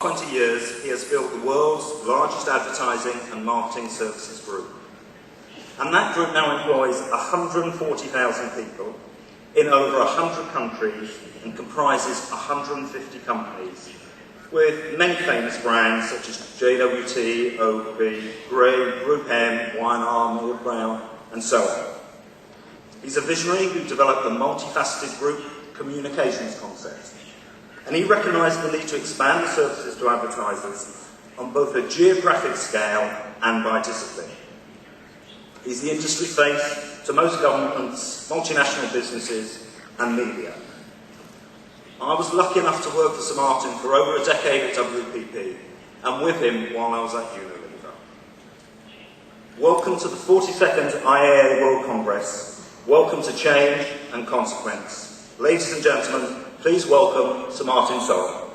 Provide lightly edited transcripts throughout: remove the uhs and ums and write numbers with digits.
20 years, he has built the world's largest advertising and marketing services group. And that group now employs 140,000 people in over 100 countries and comprises 150 companies, with many famous brands such as JWT, Wpp, Gray, Group M, Y&R, Millward Brown, and so on. He's a visionary who developed the multifaceted group communications concept. And he recognised the need to expand the services to advertisers on both a geographic scale and by discipline. He's the industry face to most governments, multinational businesses and media. I was lucky enough to work for Sir Martin for over a decade at WPP and with him while I was at Unilever. Welcome to the 42nd IAA World Congress. Welcome to change and consequence. Ladies and gentlemen, please welcome Sir Martin Sorrel.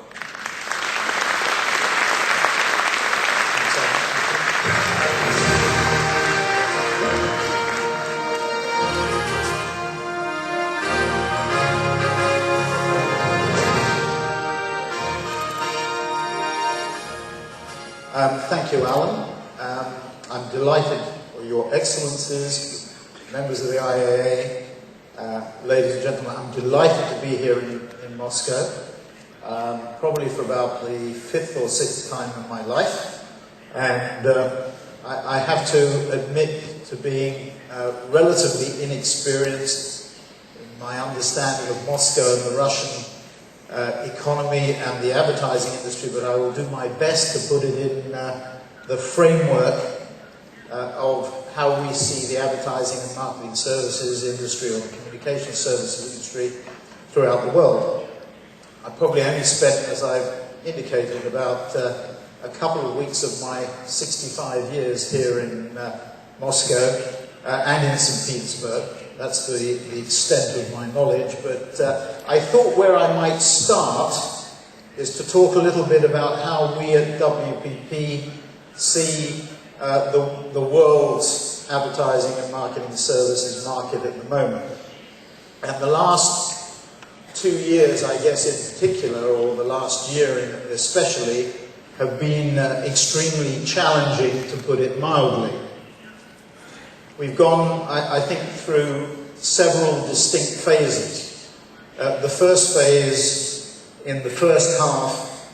Thank you, Alan. I'm delighted for your excellencies, members of the IAA, ladies and gentlemen. I'm delighted to be here in Moscow, probably for about the 5th or 6th time in my life. And I have to admit to being relatively inexperienced in my understanding of Moscow and the Russian economy and the advertising industry, but I will do my best to put it in the framework of how we see the advertising and marketing services industry or the communication services industry throughout the world. I probably only spent, as I've indicated, about a couple of weeks of my 65 years here in Moscow and in St. Petersburg. That's the extent of my knowledge, but I thought where I might start is to talk a little bit about how we at WPP see the world's advertising and marketing services market at the moment. And the last 2 years, I guess in particular, or the last year especially, have been extremely challenging, to put it mildly. We've gone, I think, through several distinct phases. The first phase, in the first half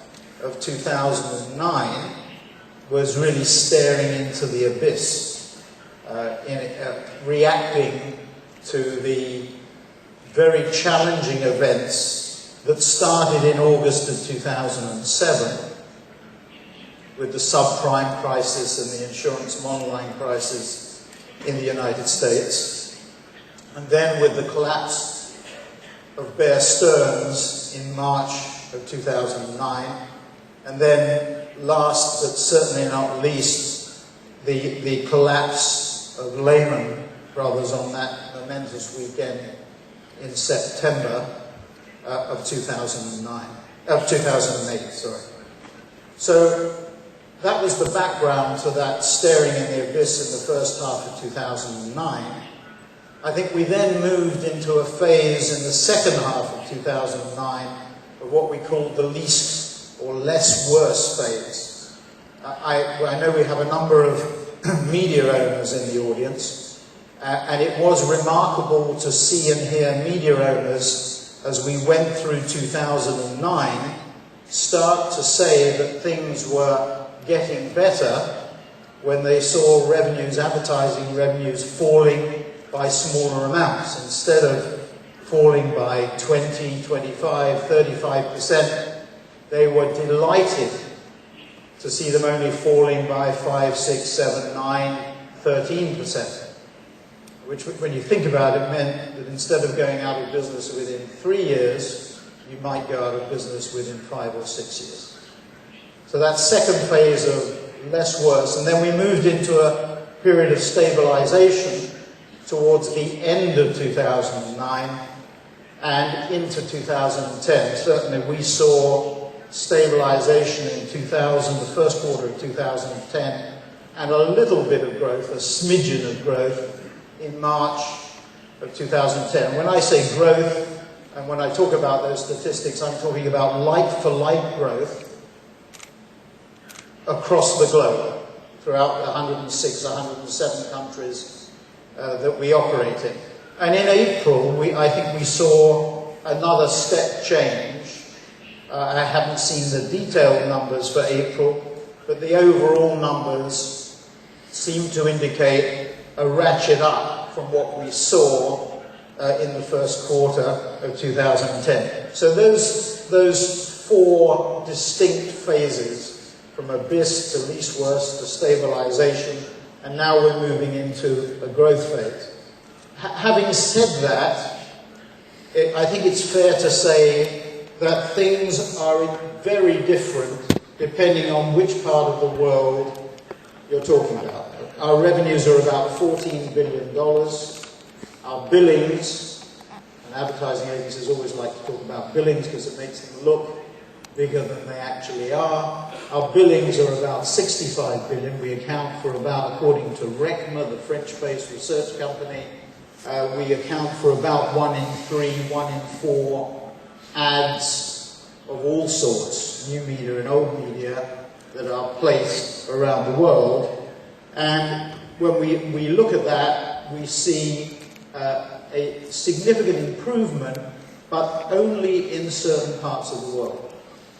of 2009, was really staring into the abyss, reacting to the very challenging events that started in August of 2007 with the subprime crisis and the insurance monoline crisis in the United States, and then with the collapse of Bear Stearns in March of 2009, and then last but certainly not least, the collapse of Lehman Brothers on that momentous weekend in September of 2008. So that was the background to that staring in the abyss in the first half of 2009. I think we then moved into a phase in the second half of 2009 of what we called the least or less worse phase. I know we have a number of media owners in the audience, and it was remarkable to see and hear media owners, as we went through 2009, start to say that things were getting better when they saw revenues, advertising revenues, falling by smaller amounts. Instead of falling by 20, 25, 35%, they were delighted to see them only falling by 5, 6, 7, 9, 13%. Which, when you think about it, meant that instead of going out of business within 3 years, you might go out of business within 5 or 6 years. So that second phase of less worse, and then we moved into a period of stabilization towards the end of 2009 and into 2010. Certainly we saw stabilization in the first quarter of 2010, and a little bit of growth, a smidgen of growth, in March of 2010. When I say growth, and when I talk about those statistics, I'm talking about like-for-like growth, across the globe, throughout the 106, 107 countries that we operate in. And in April, I think we saw another step change. I haven't seen the detailed numbers for April, but the overall numbers seem to indicate a ratchet up from what we saw in the first quarter of 2010. So those four distinct phases, from abyss to least worst to stabilization, and now we're moving into a growth phase. Having said that, I think it's fair to say that things are very different depending on which part of the world you're talking about. Our revenues are about $14 billion. Our billings, and advertising agencies always like to talk about billings because it makes them look bigger than they actually are. Our billings are about 65 billion. We account for about, according to RECMA, the French-based research company, we account for about 1 in 3, 1 in 4 ads of all sorts, new media and old media, that are placed around the world. And when we look at that, we see a significant improvement, but only in certain parts of the world.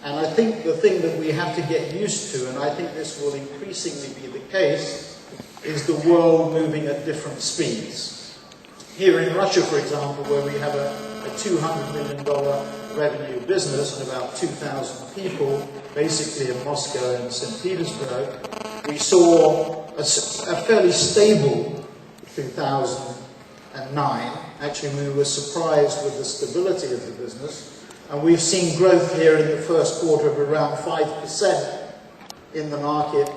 And I think the thing that we have to get used to, and I think this will increasingly be the case, is the world moving at different speeds. Here in Russia, for example, where we have a $200 million revenue business and about 2,000 people, basically in Moscow and St. Petersburg, we saw a fairly stable 2009. Actually, we were surprised with the stability of the business. And we've seen growth here in the first quarter of around 5% in the market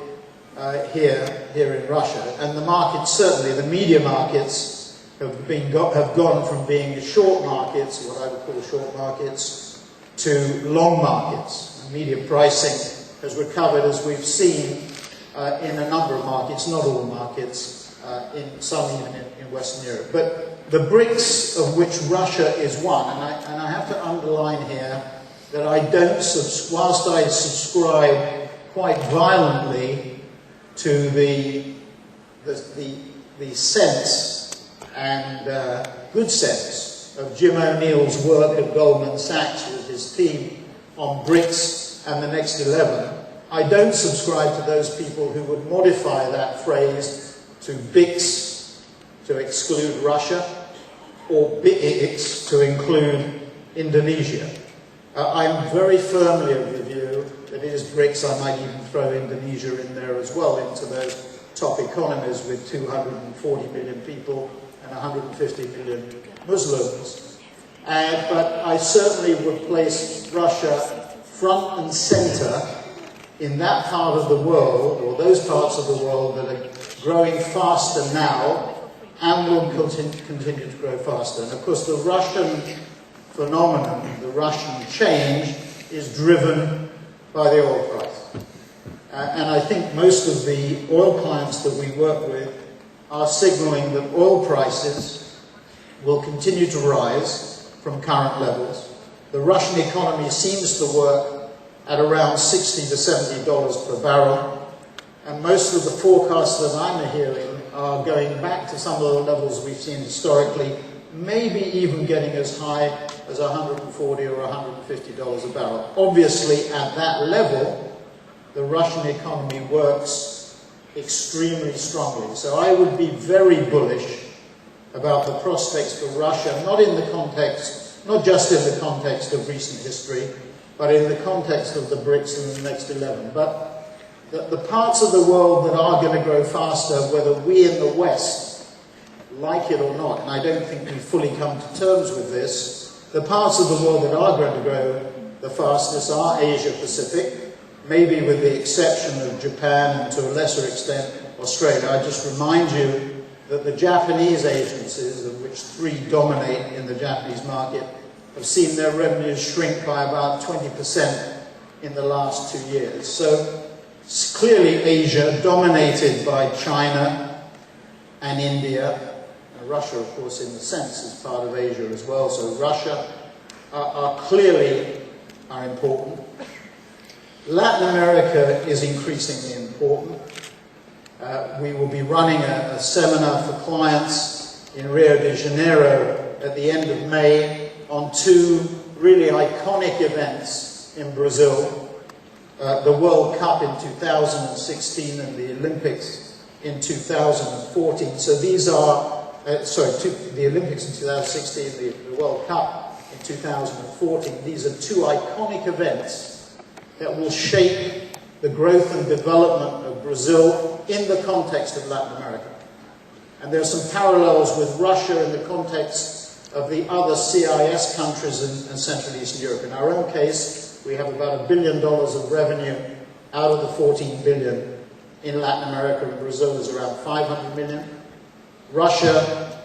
here in Russia. And the markets, certainly the media markets, have gone from being short markets, what I would call short markets, to long markets. And media pricing has recovered, as we've seen, in a number of markets, not all markets, in some even in Western Europe. But the BRICS, of which Russia is one, and I have to underline here that I don't, whilst I subscribe quite violently to the sense and good sense of Jim O'Neill's work at Goldman Sachs with his team on BRICS and the next 11, I don't subscribe to those people who would modify that phrase to BICS to exclude Russia, or BICS to include Indonesia. I'm very firmly of the view that it is BRICS. I might even throw Indonesia in there as well, into those top economies with 240 million people and 150 million Muslims. But I certainly would place Russia front and center in that part of the world, or those parts of the world that are growing faster now and will continue to grow faster. And of course the Russian phenomenon, the Russian change, is driven by the oil price. And I think most of the oil clients that we work with are signaling that oil prices will continue to rise from current levels. The Russian economy seems to work at around $60 to $70 per barrel, and most of the forecasts that I'm hearing are going back to some of the levels we've seen historically, maybe even getting as high as $140 or $150 a barrel. Obviously, at that level, the Russian economy works extremely strongly. So I would be very bullish about the prospects for Russia, not just in the context of recent history, but in the context of the BRICS and the next 11. But the parts of the world that are going to grow faster, whether we in the West like it or not, and I don't think we've fully come to terms with this, the parts of the world that are going to grow the fastest are Asia Pacific, maybe with the exception of Japan and to a lesser extent Australia. I just remind you that the Japanese agencies, of which 3 dominate in the Japanese market, have seen their revenues shrink by about 20% in the last 2 years. So clearly Asia, dominated by China and India, and Russia, of course, in a sense, is part of Asia as well. So Russia are clearly important. Latin America is increasingly important. We will be running a seminar for clients in Rio de Janeiro at the end of May on two really iconic events in Brazil, the World Cup in 2016 and the Olympics in 2014. So these are, the Olympics in 2016, the World Cup in 2014. These are two iconic events that will shape the growth and development of Brazil in the context of Latin America. And there are some parallels with Russia in the context of the other CIS countries in Central Eastern Europe. In our own case, we have about $1 billion of revenue out of the 14 billion in Latin America, and Brazil is around 500 million. Russia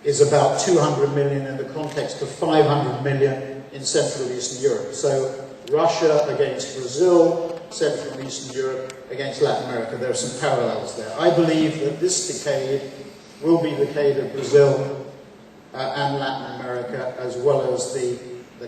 is about 200 million in the context of 500 million in Central Eastern Europe. So Russia against Brazil, Central and Eastern Europe against Latin America. There are some parallels there. I believe that this decade will be the decade of Brazil and Latin America, as well as the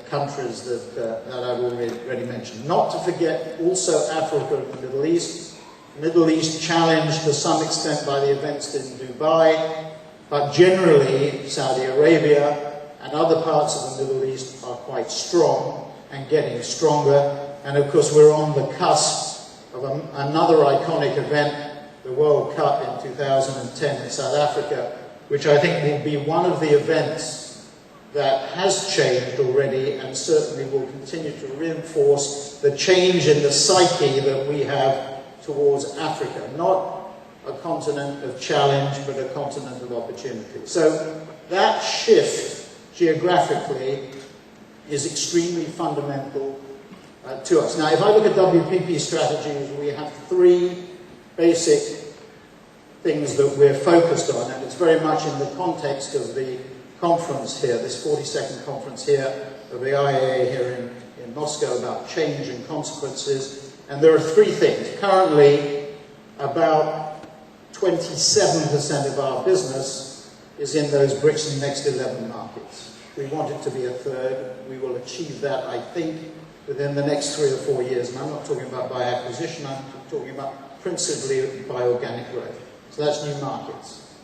countries that I've already mentioned. Not to forget also Africa and the Middle East. Middle East challenged to some extent by the events in Dubai, but generally Saudi Arabia and other parts of the Middle East are quite strong and getting stronger. And of course we're on the cusp of another iconic event, the World Cup in 2010 in South Africa, which I think will be one of the events that has changed already and certainly will continue to reinforce the change in the psyche that we have towards Africa. Not a continent of challenge, but a continent of opportunity. So that shift geographically is extremely fundamental to us. Now, if I look at WPP strategies, we have three basic things that we're focused on, and it's very much in the context of the conference here, this 42nd conference here of the IAA here in Moscow about change and consequences. And there are three things. Currently, about 27% of our business is in those BRICS and Next 11 markets. We want it to be a third. We will achieve that, I think, within the next 3 or 4 years. And I'm not talking about by acquisition, I'm talking about principally by organic growth. So that's new markets.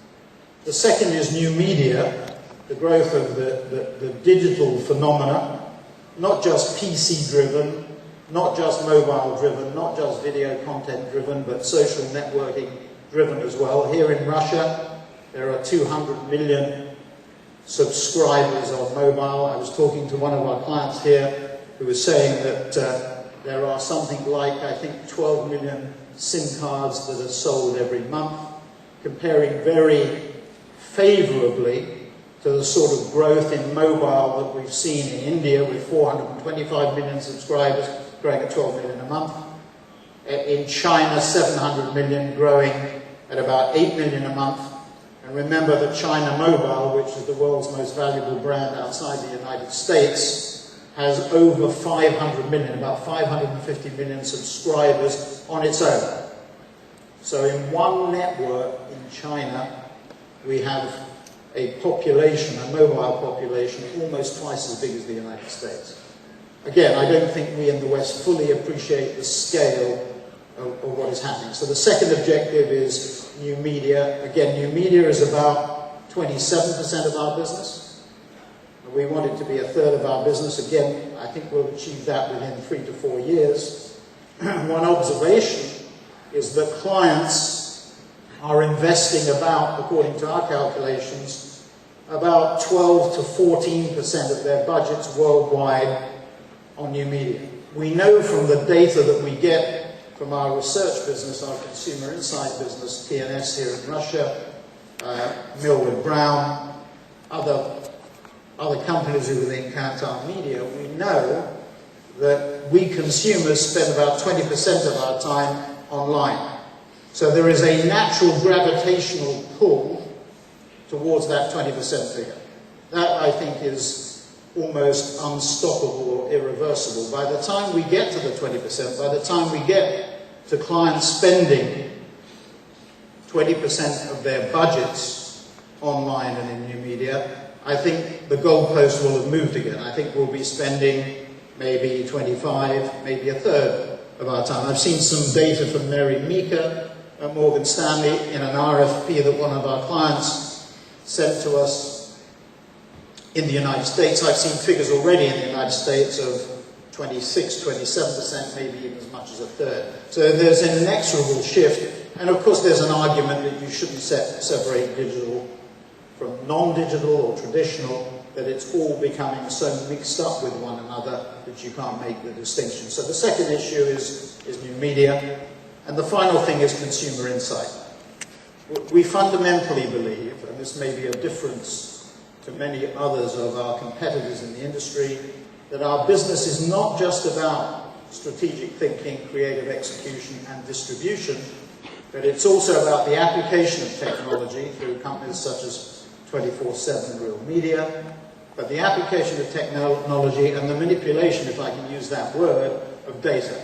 The second is new media, the growth of the digital phenomena, not just PC-driven, not just mobile-driven, not just video content-driven, but social networking-driven as well. Here in Russia, there are 200 million subscribers on mobile. I was talking to one of our clients here who was saying that there are something like, I think, 12 million SIM cards that are sold every month, comparing very favorably to the sort of growth in mobile that we've seen in India with 425 million subscribers, growing at 12 million a month. In China, 700 million, growing at about 8 million a month. And remember that China Mobile, which is the world's most valuable brand outside the United States, has over 500 million, about 550 million subscribers on its own. So in one network in China, we have a population, a mobile population, almost twice as big as the United States. Again, I don't think we in the West fully appreciate the scale of what is happening. So the second objective is new media. Again, new media is about 27% of our business. We want it to be a third of our business. Again, I think we'll achieve that within 3 to 4 years. One observation is that clients are investing about, according to our calculations, about 12 to 14% of their budgets worldwide on new media. We know from the data that we get from our research business, our consumer insight business, TNS here in Russia, Millward Brown, other companies who within Kantar Media, we know that we consumers spend about 20% of our time online. So there is a natural gravitational pull towards that 20% figure. That, I think, is almost unstoppable or irreversible. By the time we get to the 20%, by the time we get to clients spending 20% of their budgets online and in new media, I think the goalpost will have moved again. I think we'll be spending maybe 25, maybe a third of our time. I've seen some data from Mary Meeker at Morgan Stanley in an RFP that one of our clients sent to us in the United States. I've seen figures already in the United States of 26, 27%, maybe even as much as a third. So there's an inexorable shift. And of course there's an argument that you shouldn't separate digital from non-digital or traditional, that it's all becoming so mixed up with one another that you can't make the distinction. So the second issue is new media. And the final thing is consumer insight. We fundamentally believe, and this may be a difference to many others of our competitors in the industry, that our business is not just about strategic thinking, creative execution, and distribution, but it's also about the application of technology through companies such as 24/7 Real Media, but the application of technology and the manipulation, if I can use that word, of data.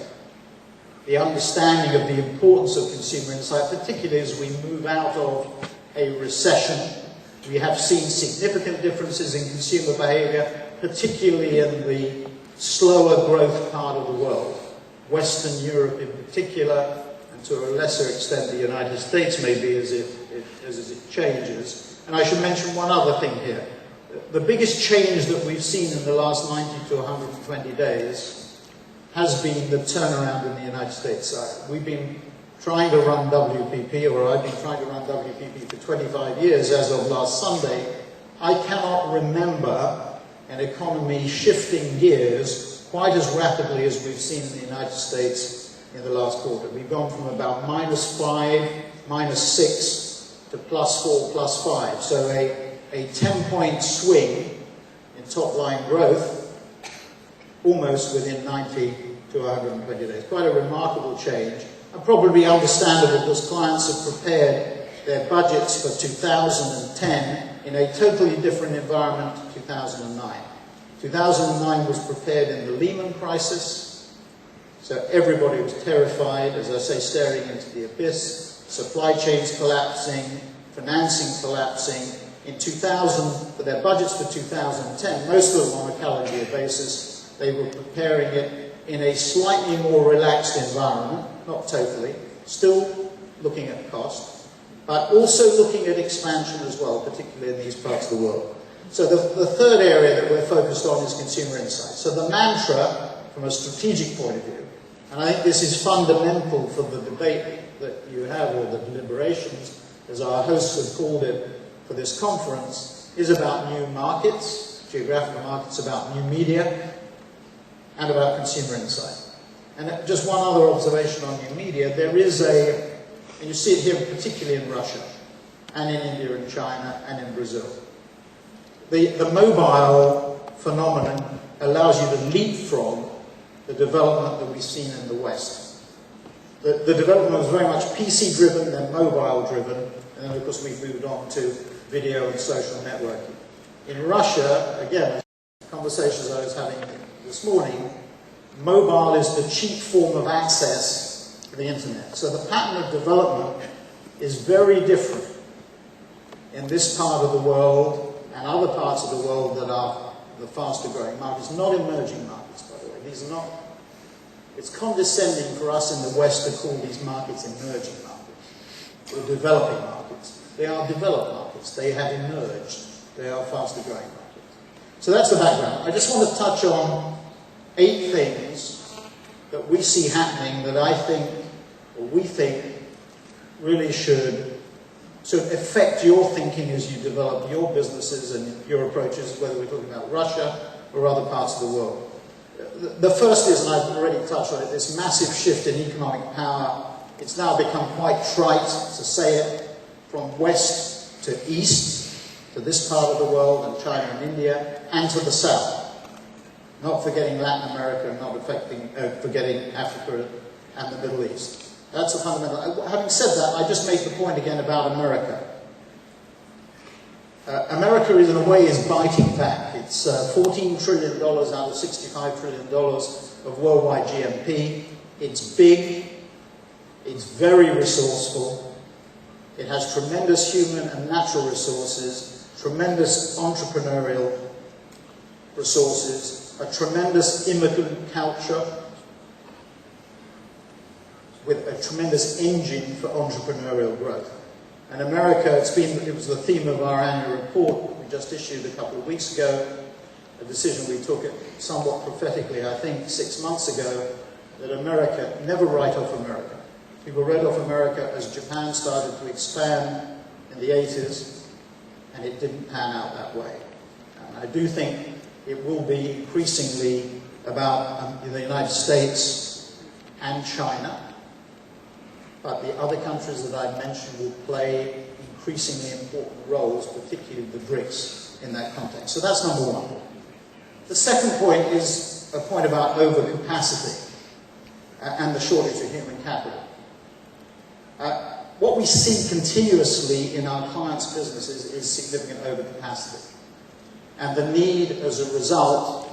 The understanding of the importance of consumer insight, particularly as we move out of a recession. We have seen significant differences in consumer behavior, particularly in the slower growth part of the world. Western Europe in particular, and to a lesser extent the United States maybe as it changes. And I should mention one other thing here. The biggest change that we've seen in the last 90 to 120 days has been the turnaround in the United States. We've been trying to run WPP, or I've been trying to run WPP for 25 years as of last Sunday. I cannot remember an economy shifting gears quite as rapidly as we've seen in the United States in the last quarter. We've gone from about -5, -6 to +4, +5. So a 10-point swing in top-line growth almost within 90 to 120 days. Quite a remarkable change, and probably understandable because clients have prepared their budgets for 2010 in a totally different environment to 2009. 2009 was prepared in the Lehman crisis, so everybody was terrified, as I say, staring into the abyss, supply chains collapsing, financing collapsing. In 2000, for their budgets for 2010, most of them on a calendar year basis, they were preparing it in a slightly more relaxed environment, not totally, still looking at cost, but also looking at expansion as well, particularly in these parts of the world. So the third area that we're focused on is consumer insight. So the mantra, from a strategic point of view, and I think this is fundamental for the debate that you have, or the deliberations, as our hosts have called it for this conference, is about new markets, geographical markets, about new media, and about consumer insight. And just one other observation on new media, there is and you see it here particularly in Russia, and in India and China, and in Brazil. The mobile phenomenon allows you to leapfrog the development that we've seen in the West. The development was very much PC-driven, then mobile-driven, and then of course we've moved on to video and social networking. In Russia, again, conversations I was having this morning, mobile is the cheap form of access to the internet. So the pattern of development is very different in this part of the world and other parts of the world that are the faster growing markets, not emerging markets, by the way. These are not, it's condescending for us in the West to call these markets emerging markets or developing markets. They are developed markets. They have emerged. They are faster growing markets. So that's the background. I just want to touch on 8 things that we see happening that I think, or we think, really should affect your thinking as you develop your businesses and your approaches, whether we're talking about Russia or other parts of the world. The first is, and I've already touched on it, this massive shift in economic power. It's now become quite trite to say it, from west to east, to this part of the world, and China and India, and to the south. Not forgetting Latin America, and not forgetting Africa and the Middle East. That's a fundamental. Having said that, I just make the point again about America. America, in a way, is biting back. It's $14 trillion out of $65 trillion of worldwide GNP. It's big. It's very resourceful. It has tremendous human and natural resources, tremendous entrepreneurial resources, a tremendous immigrant culture, with a tremendous engine for entrepreneurial growth. And America, it was the theme of our annual report we just issued a couple of weeks ago, a decision we took it somewhat prophetically, I think, 6 months ago, that America, never write off America. People wrote off America as Japan started to expand in the 80s, and it didn't pan out that way. And I do think it will be increasingly about the United States and China, but the other countries that I mentioned will play increasingly important roles, particularly the BRICS in that context. So that's number one. The second point is a point about overcapacity and the shortage of human capital. What we see continuously in our clients' businesses is significant overcapacity. And the need, as a result,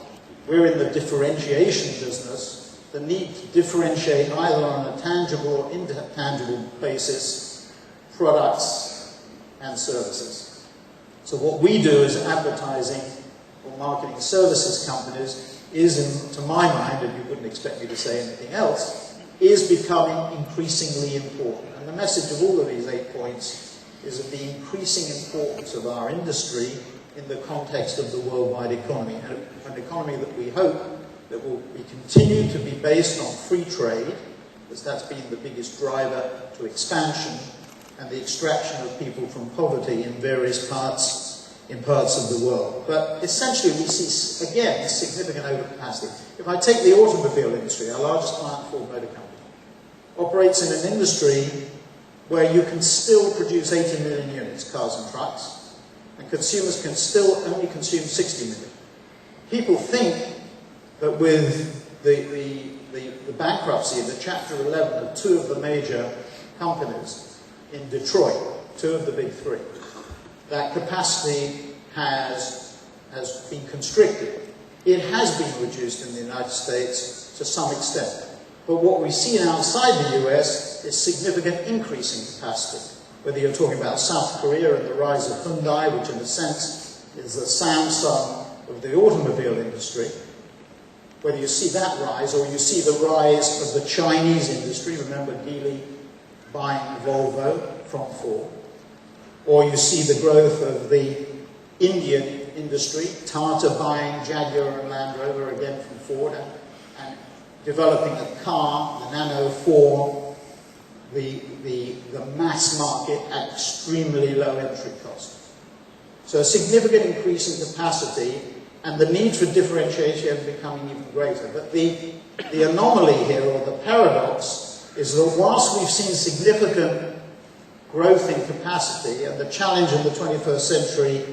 we're in the differentiation business, the need to differentiate either on a tangible or intangible basis, products and services. So what we do as advertising or marketing services companies is, to my mind, and you wouldn't expect me to say anything else, is becoming increasingly important. And the message of all of these 8 points is of the increasing importance of our industry in the context of the worldwide economy, and an economy that we hope that will be continued to be based on free trade, because that's been the biggest driver to expansion and the extraction of people from poverty in various parts of the world. But essentially we see, again, significant overcapacity. If I take the automobile industry, our largest client, Ford Motor Company, operates in an industry where you can still produce 80 million units, cars and trucks, and consumers can still only consume 60 million. People think that with the bankruptcy of the Chapter 11 of 2 of the major companies in Detroit, 2 of the big 3, that capacity has been constricted. It has been reduced in the United States to some extent. But what we've seen outside the US is significant increase in capacity. Whether you're talking about South Korea and the rise of Hyundai, which in a sense is the Samsung of the automobile industry, whether you see that rise or you see the rise of the Chinese industry, remember Geely buying Volvo from Ford, or you see the growth of the Indian industry, Tata buying Jaguar and Land Rover again from Ford, and developing a car, the Nano 4, the mass market at extremely low entry cost. So a significant increase in capacity, and the need for differentiation becoming even greater. But the anomaly here, or the paradox, is that whilst we've seen significant growth in capacity, and the challenge in the 21st century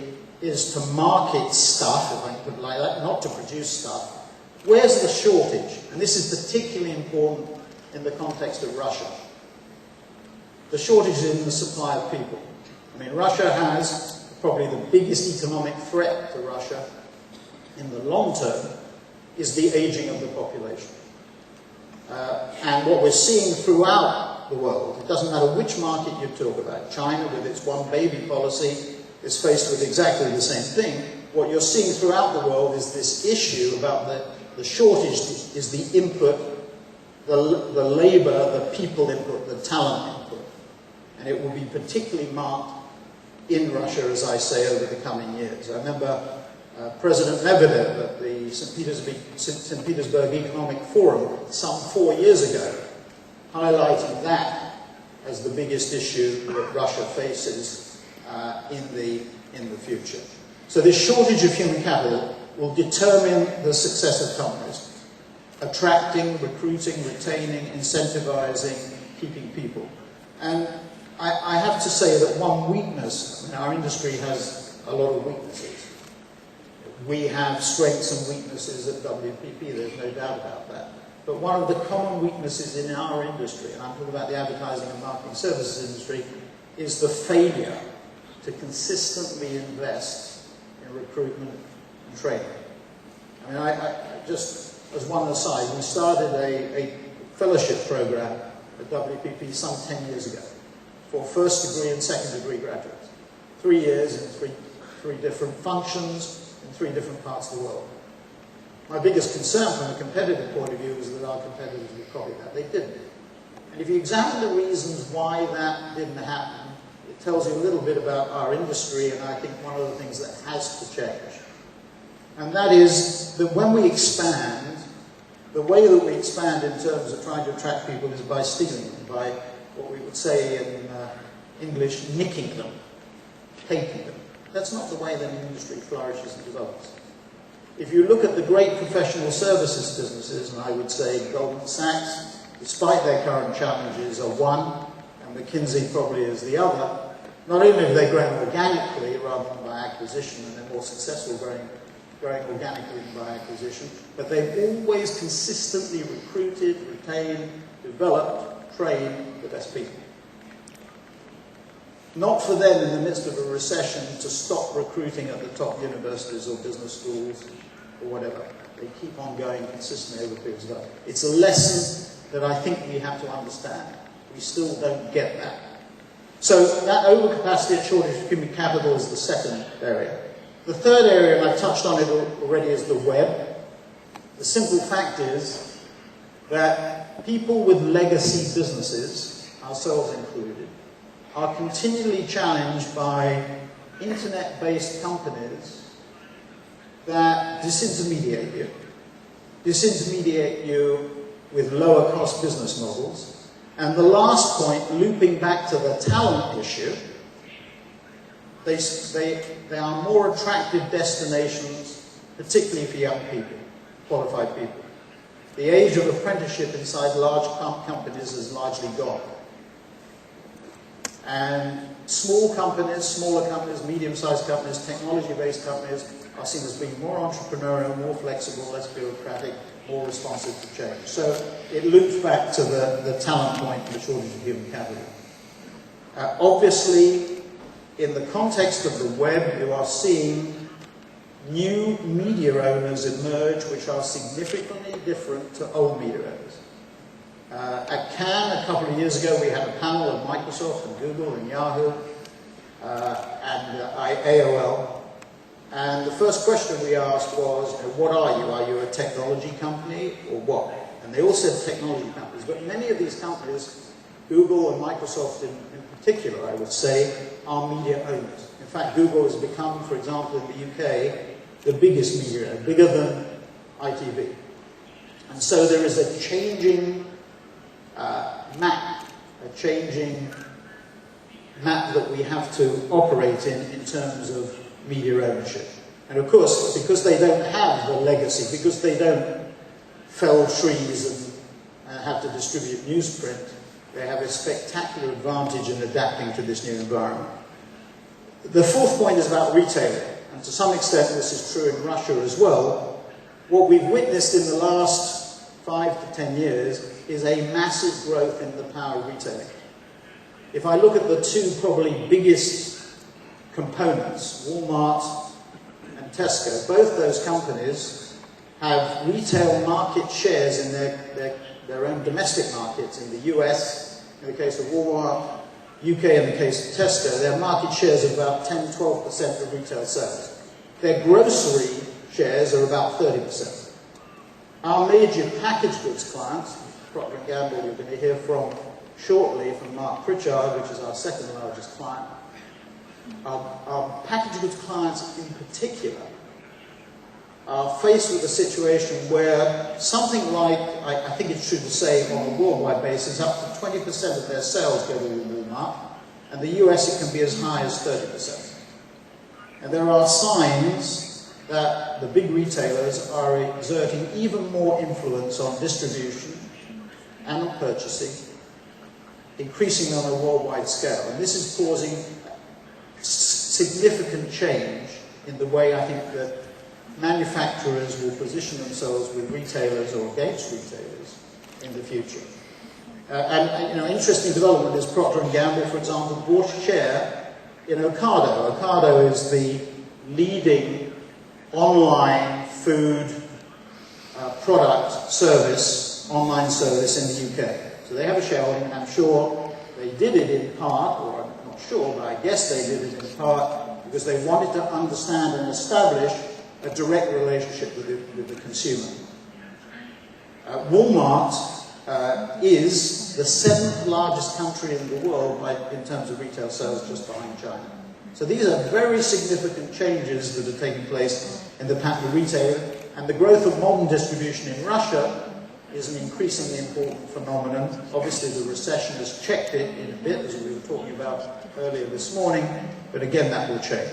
is to market stuff, if I can put it like that, not to produce stuff, where's the shortage? And this is particularly important in the context of Russia. The shortage is in the supply of people. I mean, Russia has probably the biggest economic threat to Russia in the long term is the aging of the population. And what we're seeing throughout the world, it doesn't matter which market you talk about, China with its one baby policy is faced with exactly the same thing. What you're seeing throughout the world is this issue about the shortage is the input, the labor, the people input, the talent input. And it will be particularly marked in Russia, as I say, over the coming years. I remember President Medvedev at the St. Petersburg Economic Forum some 4 years ago, highlighting that as the biggest issue that Russia faces in the future. So this shortage of human capital will determine the success of companies, attracting, recruiting, retaining, incentivizing, keeping people. And I have to say that one weakness, I mean, our industry has a lot of weaknesses. We have strengths and weaknesses at WPP, there's no doubt about that. But one of the common weaknesses in our industry, and I'm talking about the advertising and marketing services industry, is the failure to consistently invest in recruitment and training. I mean, I just, as one aside, we started a fellowship program at WPP some 10 years ago for first degree and second degree graduates. 3 years in three different functions, in 3 different parts of the world. My biggest concern from a competitive point of view was that our competitors would copy that. They didn't. And if you examine the reasons why that didn't happen, it tells you a little bit about our industry, and I think one of the things that has to change. And that is that when we expand, the way that we expand in terms of trying to attract people is by stealing them, by what we would say in English, nicking them, taking them. That's not the way that an industry flourishes and develops. If you look at the great professional services businesses, and I would say Goldman Sachs, despite their current challenges, are one, and McKinsey probably is the other, not only have they grown organically rather than by acquisition, and they're more successful growing organically than by acquisition, but they've always consistently recruited, retained, developed, trained the best people. Not for them in the midst of a recession to stop recruiting at the top universities or business schools or whatever. They keep on going consistently over periods of time. It's a lesson that I think we have to understand. We still don't get that. So that overcapacity and shortage of human capital is the second area. The third area, and I've touched on it already, is the web. The simple fact is that people with legacy businesses, ourselves included, are continually challenged by internet-based companies that disintermediate you with lower-cost business models. And the last point, looping back to the talent issue, they are more attractive destinations, particularly for young people, qualified people. The age of apprenticeship inside large companies is largely gone. And small companies, smaller companies, medium-sized companies, technology-based companies are seen as being more entrepreneurial, more flexible, less bureaucratic, more responsive to change. So it loops back to the talent point and the shortage of human capital. Obviously, in the context of the web, you are seeing new media owners emerge which are significantly different to old media owners. At Cannes a couple of years ago, we had a panel of Microsoft and Google and Yahoo and AOL. And the first question we asked was, what are you? Are you a technology company or what? And they all said technology companies. But many of these companies, Google and Microsoft in particular, I would say, are media owners. In fact, Google has become, for example, in the UK, the biggest media owner, bigger than ITV. And so there is a changing map that we have to operate in terms of media ownership. And of course, because they don't have the legacy, because they don't fell trees and have to distribute newsprint, they have a spectacular advantage in adapting to this new environment. The fourth point is about retailing, and to some extent this is true in Russia as well. What we've witnessed in the last 5 to 10 years is a massive growth in the power of retailing. If I look at the two probably biggest components, Walmart and Tesco, both those companies have retail market shares in their own domestic markets. In the US, in the case of Walmart, UK in the case of Tesco, their market shares are about 10-12% of retail sales. Their grocery shares are about 30%. Our major packaged goods clients, Procter & Gamble, you're going to hear from shortly from Mark Pritchard, which is our second largest client. Our packaged goods clients in particular are faced with a situation where something like, I think it's true to say on a worldwide basis, up to 20% of their sales go to Walmart, and the US it can be as high as 30%. And there are signs that the big retailers are exerting even more influence on distribution and on purchasing, increasingly on a worldwide scale. And this is causing significant change in the way I think that manufacturers will position themselves with retailers or against retailers in the future. Interesting development is Procter & Gamble, for example, bought a share in Ocado. Ocado is the leading online food product service, online service in the UK. So they have a shareholding, and I'm sure they did it in part, or I'm not sure, but I guess they did it in part because they wanted to understand and establish a direct relationship with the consumer. Walmart is is the 7th largest country in the world in terms of retail sales, just behind China. So these are very significant changes that are taking place in the pattern of retailing, and the growth of modern distribution in Russia is an increasingly important phenomenon. Obviously the recession has checked it in a bit, as we were talking about earlier this morning, but again that will change.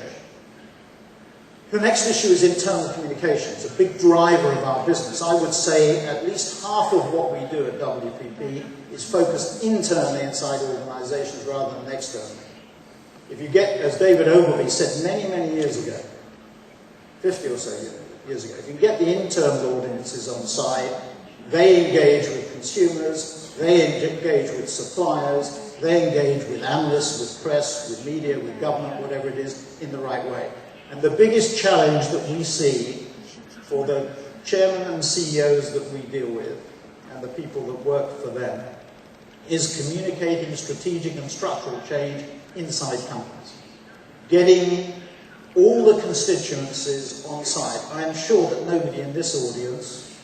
The next issue is internal communications, a big driver of our business. I would say at least half of what we do at WPP is focused internally inside organizations rather than externally. If you get, as David Ogilvy said many, many years ago, 50 or so years ago, if you get the internal audiences on side, they engage with consumers, they engage with suppliers, they engage with analysts, with press, with media, with government, whatever it is, in the right way. And the biggest challenge that we see for the chairmen and CEOs that we deal with, and the people that work for them, is communicating strategic and structural change inside companies. Getting all the constituencies on side. I am sure that nobody in this audience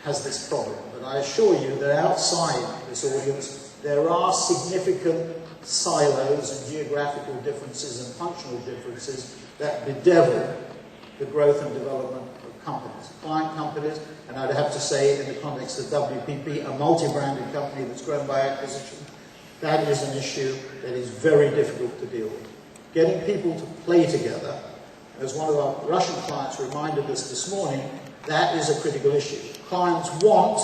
has this problem, but I assure you that outside this audience there are significant silos and geographical differences and functional differences that bedevil the growth and development of companies, client companies, and I'd have to say in the context of WPP, a multi-branded company that's grown by acquisition, that is an issue that is very difficult to deal with. Getting people to play together, as one of our Russian clients reminded us this morning, that is a critical issue. Clients want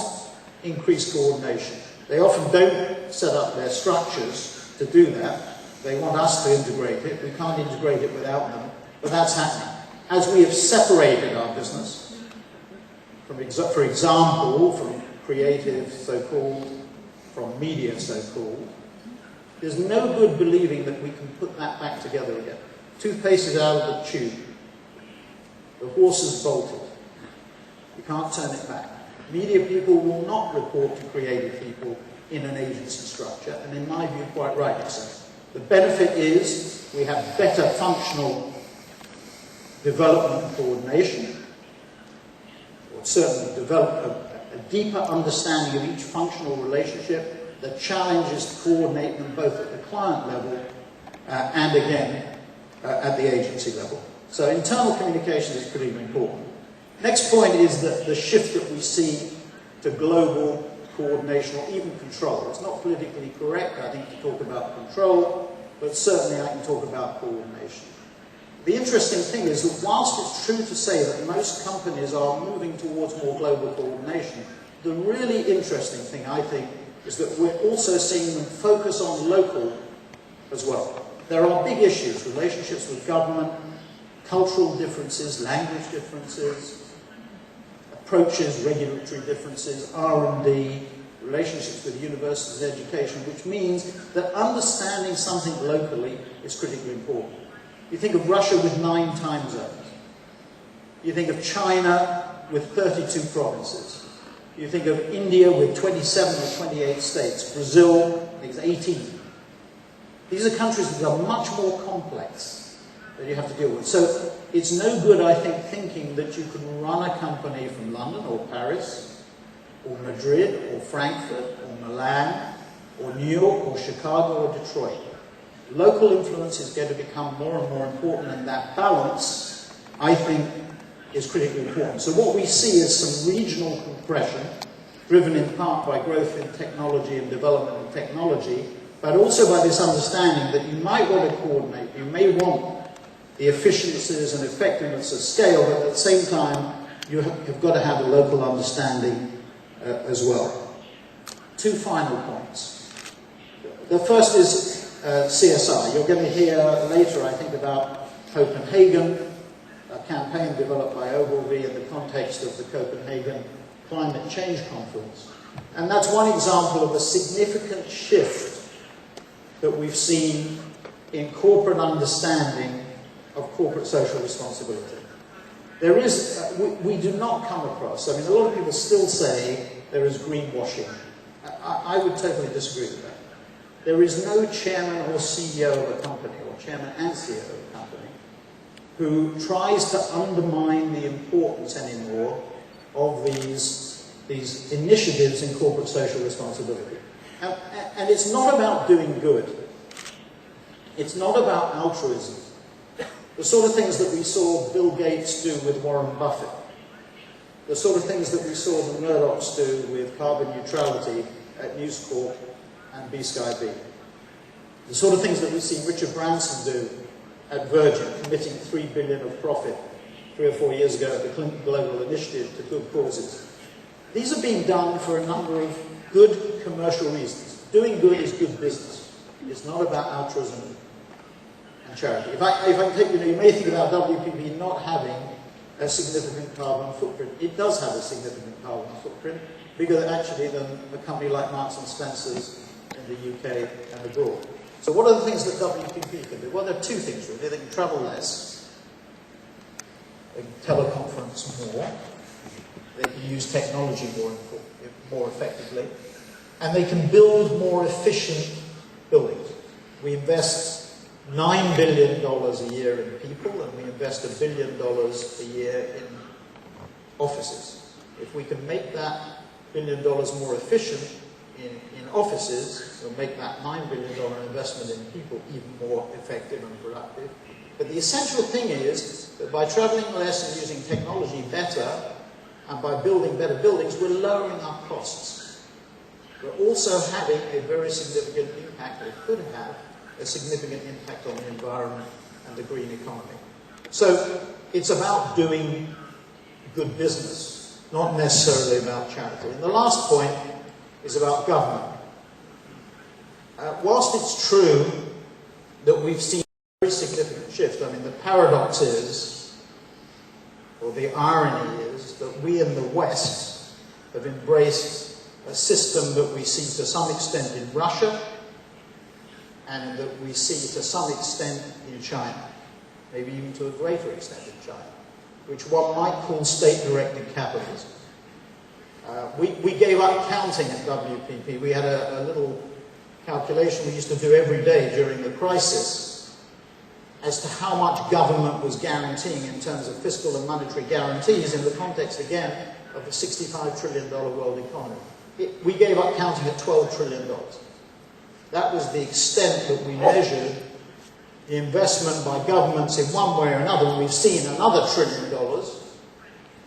increased coordination. They often don't set up their structures to do that. They want us to integrate it. We can't integrate it without them, but that's happening. As we have separated our business, for example, from creative, so-called, from media, so-called, there's no good believing that we can put that back together again. Toothpaste is out of the tube. The horse is bolted. You can't turn it back. Media people will not report to creative people in an agency structure, and in my view, quite rightly so. The benefit is we have better functional development and coordination, or certainly develop a deeper understanding of each functional relationship. The challenge is to coordinate them both at the client level and again at the agency level. So internal communication is pretty important. Next point is that the shift that we see to global coordination or even control. It's not politically correct, I think, to talk about control, but certainly I can talk about coordination. The interesting thing is that whilst it's true to say that most companies are moving towards more global coordination, the really interesting thing, I think, is that we're also seeing them focus on local as well. There are big issues, relationships with government, cultural differences, language differences, approaches, regulatory differences, R&D, relationships with universities, education, which means that understanding something locally is critically important. You think of Russia with 9 time zones. You think of China with 32 provinces. You think of India with 27 or 28 states. Brazil, I think it's 18. These are countries that are much more complex that you have to deal with. So it's no good, I think, thinking that you can run a company from London or Paris or Madrid or Frankfurt or Milan or New York or Chicago or Detroit. Local influence is going to become more and more important, and that balance, I think, is critically important. So what we see is some regional compression, driven in part by growth in technology and development of technology, but also by this understanding that you might want to coordinate, you may want the efficiencies and effectiveness of scale, but at the same time, you have got to have a local understanding as well. 2 final points. The first is CSR. You're going to hear later, I think, about Copenhagen, a campaign developed by Ogilvy in the context of the Copenhagen Climate Change Conference. And that's one example of a significant shift that we've seen in corporate understanding of corporate social responsibility. There is, we do not come across, I mean, a lot of people still say there is greenwashing. I would totally disagree with that. There is no chairman or CEO of a company, or chairman and CEO of a company, who tries to undermine the importance anymore of these initiatives in corporate social responsibility. And it's not about doing good. It's not about altruism. The sort of things that we saw Bill Gates do with Warren Buffett. The sort of things that we saw the Murdochs do with carbon neutrality at News Corp and B-Sky-B. The sort of things that we've seen Richard Branson do at Virgin, committing $3 billion of profit 3 or 4 years ago at the Clinton Global Initiative to good causes. These are being done for a number of good commercial reasons. Doing good is good business. It's not about altruism and charity. If I take, you may think about WPP not having a significant carbon footprint. It does have a significant carbon footprint, bigger actually than a company like Marks and Spencer's in the UK and abroad. So what are the things that WPP can do? Well, there are two things really. They can travel less, they can teleconference more, they can use technology more effectively, and they can build more efficient buildings. We invest $9 billion a year in people, and we invest $1 billion a year in offices. If we can make that $1 billion more efficient in offices, we'll make that $9 billion investment in people even more effective and productive. But the essential thing is that by traveling less and using technology better, and by building better buildings, we're lowering our costs. We're also having a very significant impact, or could have a significant impact on the environment and the green economy. So it's about doing good business, not necessarily about charity. And the last point is about government. Whilst it's true that we've seen a very significant shift, I mean, the paradox is, or the irony is, that we in the West have embraced a system that we see to some extent in Russia and that we see to some extent in China, maybe even to a greater extent in China, which one might call state-directed capitalism. We gave up counting at WPP. We had a little calculation we used to do every day during the crisis as to how much government was guaranteeing in terms of fiscal and monetary guarantees in the context, again, of the $65 trillion world economy. We gave up counting at $12 trillion. That was the extent that we measured the investment by governments in one way or another. And we've seen another $1 trillion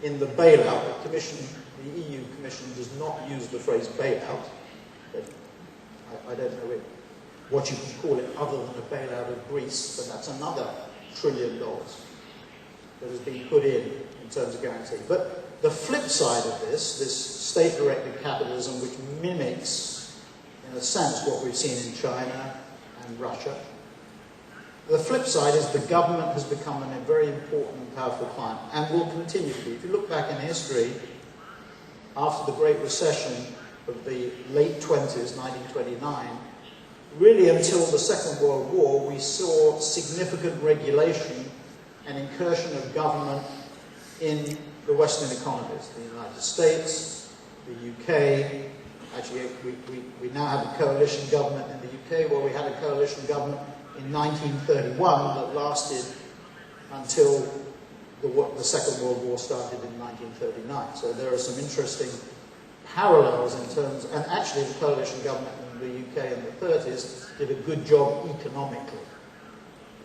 in the bailout. The EU Commission does not use the phrase bailout. But I don't know what you can call it other than a bailout of Greece, but that's another $1 trillion that has been put in terms of guarantee. But the flip side of this state-directed capitalism, which mimics, in a sense, what we've seen in China and Russia, the flip side is the government has become a very important and powerful client, and will continue to be. If you look back in history, after the Great Recession of the late 20s, 1929, really until the Second World War, we saw significant regulation and incursion of government in the Western economies, the United States, the UK. Actually, we now have a coalition government in the UK, where we had a coalition government in 1931 that lasted until the Second World War started in 1939. So there are some interesting parallels in terms, and actually the coalition government in the UK in the 30s did a good job economically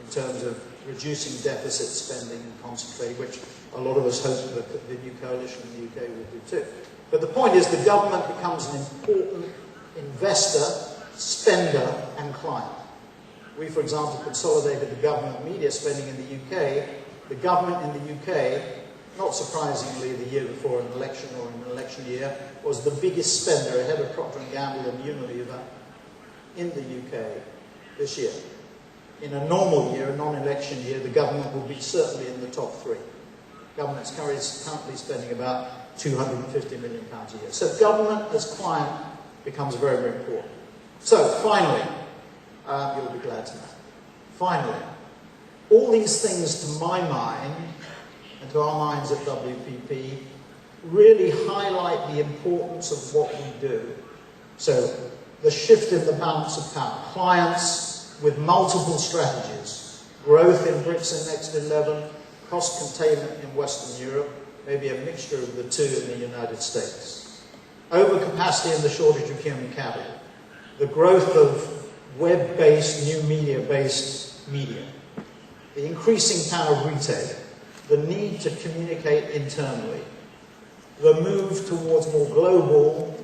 in terms of reducing deficit spending and concentrating, which a lot of us hope that the new coalition in the UK will do too. But the point is the government becomes an important investor, spender and client. We, for example, consolidated the government media spending in the UK. The government in the UK, not surprisingly the year before an election or an election year, was the biggest spender ahead of Procter & Gamble and Unilever in the UK this year. In a normal year, a non-election year, the government will be certainly in the top 3. Government's currently spending about £250 million a year. So government as client becomes very, very important. So finally, you'll be glad to know. Finally, all these things to my mind, and to our minds at WPP, really highlight the importance of what we do. So the shift in the balance of power. Clients with multiple strategies. Growth in BRICS and Next 11, cost containment in Western Europe, maybe a mixture of the two in the United States. Overcapacity and the shortage of human capital. the growth of web-based, new media-based media, the increasing power of retail, the need to communicate internally, the move towards more global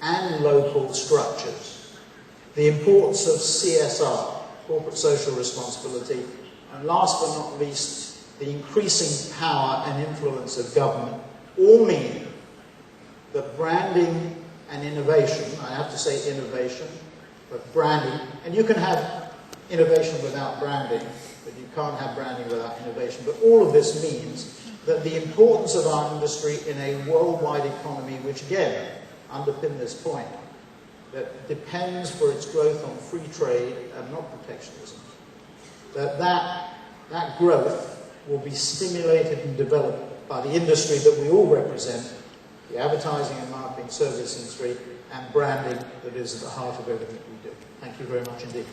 and local structures, the importance of CSR, corporate social responsibility, and last but not least, the increasing power and influence of government, all mean that branding and innovation, I have to say innovation, but branding, and you can have innovation without branding, but you can't have branding without innovation, but all of this means that the importance of our industry in a worldwide economy, which again, underpin this point, that depends for its growth on free trade and not protectionism, that growth will be stimulated and developed by the industry that we all represent, the advertising and marketing service industry, and branding that is at the heart of everything we do. Thank you very much indeed.